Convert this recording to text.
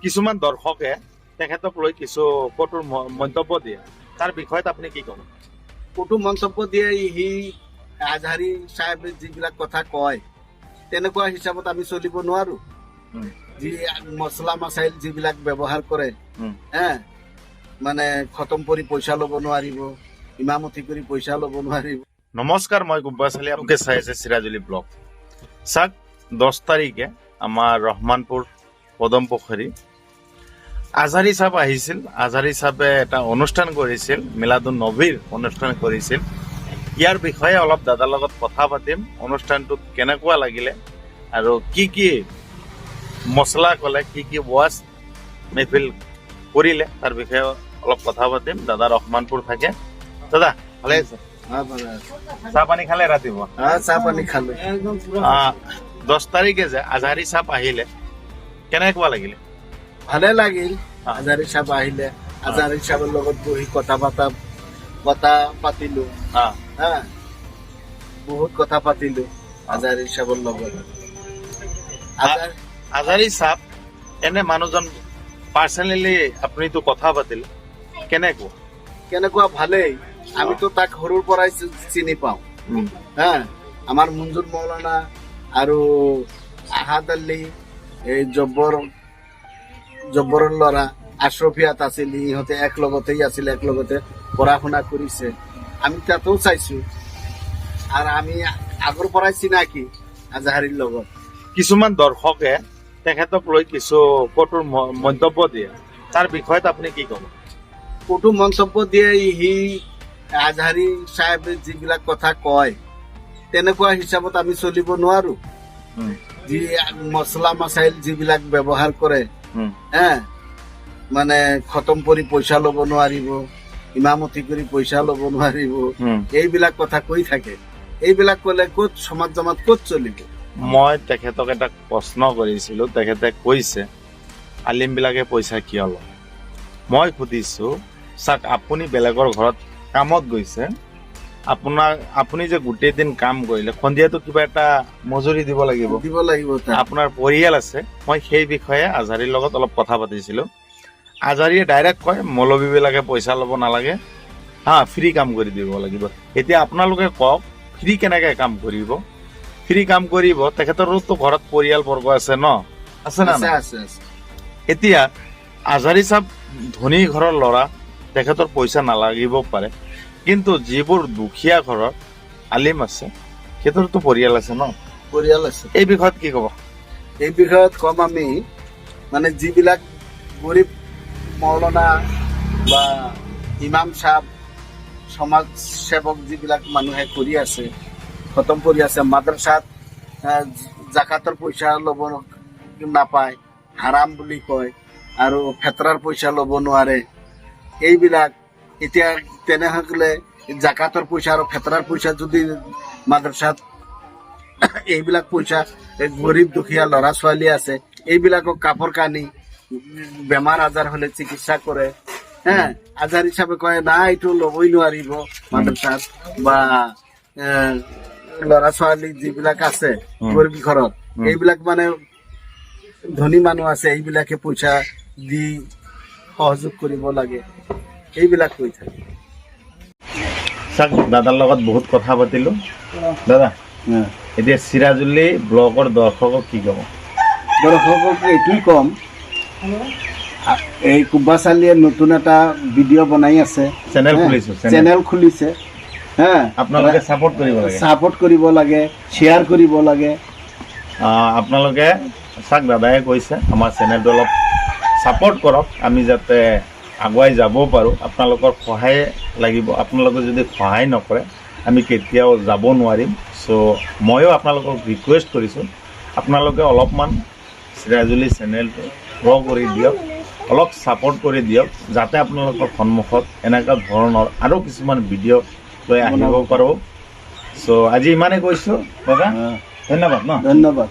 কিছুমান দৰ্শকে তেখেতক লৈ কিছু কঠোৰ মন্তব্য দিয়ে, তাৰ বিষয়ত আপুনি কি ক'ব? কটু মন্তব্য দিয়ে সি আজহাৰী চাহেবে যিবিলাক কথা কয় তেনেকুৱা হিচাপত আমি চলিব নোৱাৰো। যি মছলা মাছাইল যিবিলাক ব্যৱহাৰ কৰে মানে খতম কৰি পইচা ল'ব নোৱাৰিব, ইমামতি কৰি পইচা ল'ব নোৱাৰিব। নমস্কাৰ, মই গুব্বাছ আলী, আপোনালোকে চাই আছে চিৰাজুলি ব্লগ। চাওক, 10 তাৰিখে আমাৰ ৰহমানপুৰ পদমপুখুৰী আজহাৰী চাহেব আহিছিল। আজহাৰী চাহেবে এটা অনুষ্ঠান কৰিছিল, মিলাদুন নবীৰ অনুষ্ঠান কৰিছিল। ইয়াৰ বিষয়ে অলপ দাদাৰ লগত কথা পাতিম। অনুষ্ঠানটোত কেনেকুৱা লাগিলে আৰু কি কি মছলা ক'লে, কি কি ৱাজ মেহফিল কৰিলে তাৰ বিষয়ে অলপ কথা পাতিম। দাদা ৰহমানপুৰ থাকে। দাদা ভালে আছে? চাহ পানী খালে ৰাতিপুৱা? চাহ পানী খালো। 10 তাৰিখে যে আজহাৰী চাহেব আহিলে কেনেকুৱা লাগিলে? ভালে লাগিল। আজহাৰী চাহেব আহিলে, আজহাৰী চাহেবৰ লগত বহি কথা পাতিলো। বহুত কথা পাতিলো আজহাৰী চাহেবৰ লগত। আজহাৰী চাহেব এনে মানুহজন পাৰ্চনেলি আপুনিতো কথা পাতিলে, কেনেকুৱা? ভালেই। আমিতো তাক সৰুৰ পৰাই চিনি পাওঁ। আমাৰ মঞ্জুৰ মৌলানা আৰু আহাদ আলী, এই জব্বৰৰ ল'ৰা আশ্ৰফিয়াত আছিল, ইহঁতে একলগতেই আছিল, একলগতে পঢ়া শুনা কৰিছে। আমি তাতেও চাইছো আৰু আমি আগৰ পৰাই চিনাকি আজহাৰীৰ লগত। কিছুমান দৰ্শকে তেখেতক লৈ কিছু কঠোৰ মন্তব্য দিয়ে, তাৰ বিষয়ত আপুনি কি ক'ব? কটু মন্তব্য দিয়ে সি আজহাৰী চাহেবে যিবিলাক কথা কয় তেনেকুৱা হিচাপত আমি চলিব নোৱাৰো। যি মছলা মাছাইল যিবিলাক ব্যৱহাৰ কৰে মানে খতম কৰি পইচা ল'ব নোৱাৰিব, ইমামতি কৰি পইচা ল'ব নোৱাৰিব, এইবিলাক কথা কৈ থাকে। এইবিলাক কলে ক'ত সমাজ জমাত ক'ত চলিব? মই তেখেতক এটা প্ৰশ্ন কৰিছিলো, তেখেতে কৈছে আলিম বিলাকে পইচা কিয় লয়। মই সুধিছো, চাওক, আপুনি বেলেগৰ ঘৰত কামত গৈছে, আপুনি যে গোটেই দিন কাম কৰিলে, সন্ধিয়াটো কিবা এটা মজুৰি দিব লাগিব। আপোনাৰ পৰিয়াল আছে। মই সেই বিষয়ে আজহাৰীৰ লগত অলপ কথা পাতিছিলো। আজহাৰীয়ে ডাইৰেক্ট কয় মৌলবী বিলাকে পইচা ল'ব নালাগে, ফ্ৰী কাম কৰি দিব লাগিব। এতিয়া আপোনালোকে কওক, ফ্ৰী কেনেকে কাম কৰিব? ফ্ৰী কাম কৰিব, তেখেতৰোতো ঘৰত পৰিয়াল বৰ্গ আছে ন? আছে না? এতিয়া আজহাৰী চাহেব ধনী ঘৰৰ ল'ৰা, তেখেতৰ পইচা নালাগিব পাৰে, কিন্তু যিবোৰ দুখীয়া ঘৰৰ আলিম আছে সিহঁতৰতো পৰিয়াল আছে ন? পৰিয়াল আছে। এই বিষয়ত কি ক'ব? এই বিষয়ত কম আমি মানে যিবিলাক গৰীব মৌলানা বা ইমাম চাহেব, সমাজ সেৱক যিবিলাক মানুহে কৰি আছে, খতম কৰি আছে, মাদ্ৰাছাত জাকাতৰ পইচা ল'ব নাপায়, হাৰাম বুলি কয়, আৰু ফেতৰাৰ পইচা ল'ব নোৱাৰে। এইবিলাক এতিয়া তেনেহলে জাকাতৰ পইচা আৰু ফেতৰাৰ পইচা যদি মাদ্ৰাছাত এইবিলাক পইচা গৰীব দুখীয়া ল'ৰা ছোৱালী আছে, এইবিলাকক কাপোৰ কানি, বেমাৰ আজাৰ হলে চিকিৎসা কৰে। আজহাৰী চাহেবে কয় না, এইটো ল'বই নোৱাৰিব মাদ্ৰাছাত, বা ল'ৰা ছোৱালী যিবিলাক আছে গৰীব ঘৰত, এইবিলাক মানে ধনী মানুহ আছে, এইবিলাকে পইচা দি সহযোগ কৰিব লাগে, এইবিলাক কৈ থাকে। চাওক, দাদাৰ লগত বহুত কথা পাতিলো। দাদা, এতিয়া চিৰাজুলি ব্লগৰ দৰ্শকক কি ক'ব? দৰ্শকক এইটোৱেই ক'ম, এই গুব্বাছ আলীয়ে নতুন এটা ভিডিঅ' বনাই আছে, চেনেল খুলিছে। আপোনালোকে ছাপোৰ্ট কৰিব লাগে, শ্বেয়াৰ কৰিব লাগে। আপোনালোকে চাওক, দাদাই কৈছে আমাৰ চেনেলটো অলপ ছাপোৰ্ট কৰক, আমি যাতে আগুৱাই যাব পাৰোঁ। আপোনালোকৰ সহায় লাগিব। আপোনালোকে যদি সহায় নকৰে আমি কেতিয়াও যাব নোৱাৰিম। চ' ময়ো আপোনালোকক ৰিকুৱেষ্ট কৰিছোঁ, আপোনালোকে অলপমান চিৰাজুলি চেনেলটো গ্ৰ' কৰি দিয়ক, অলপ ছাপোৰ্ট কৰি দিয়ক, যাতে আপোনালোকৰ সন্মুখত এনেকুৱা ধৰণৰ আৰু কিছুমান ভিডিঅ' লৈ আহিব পাৰোঁ। চ' আজি ইমানেই কৈছোঁ দাদা, ধন্যবাদ। ধন্যবাদ।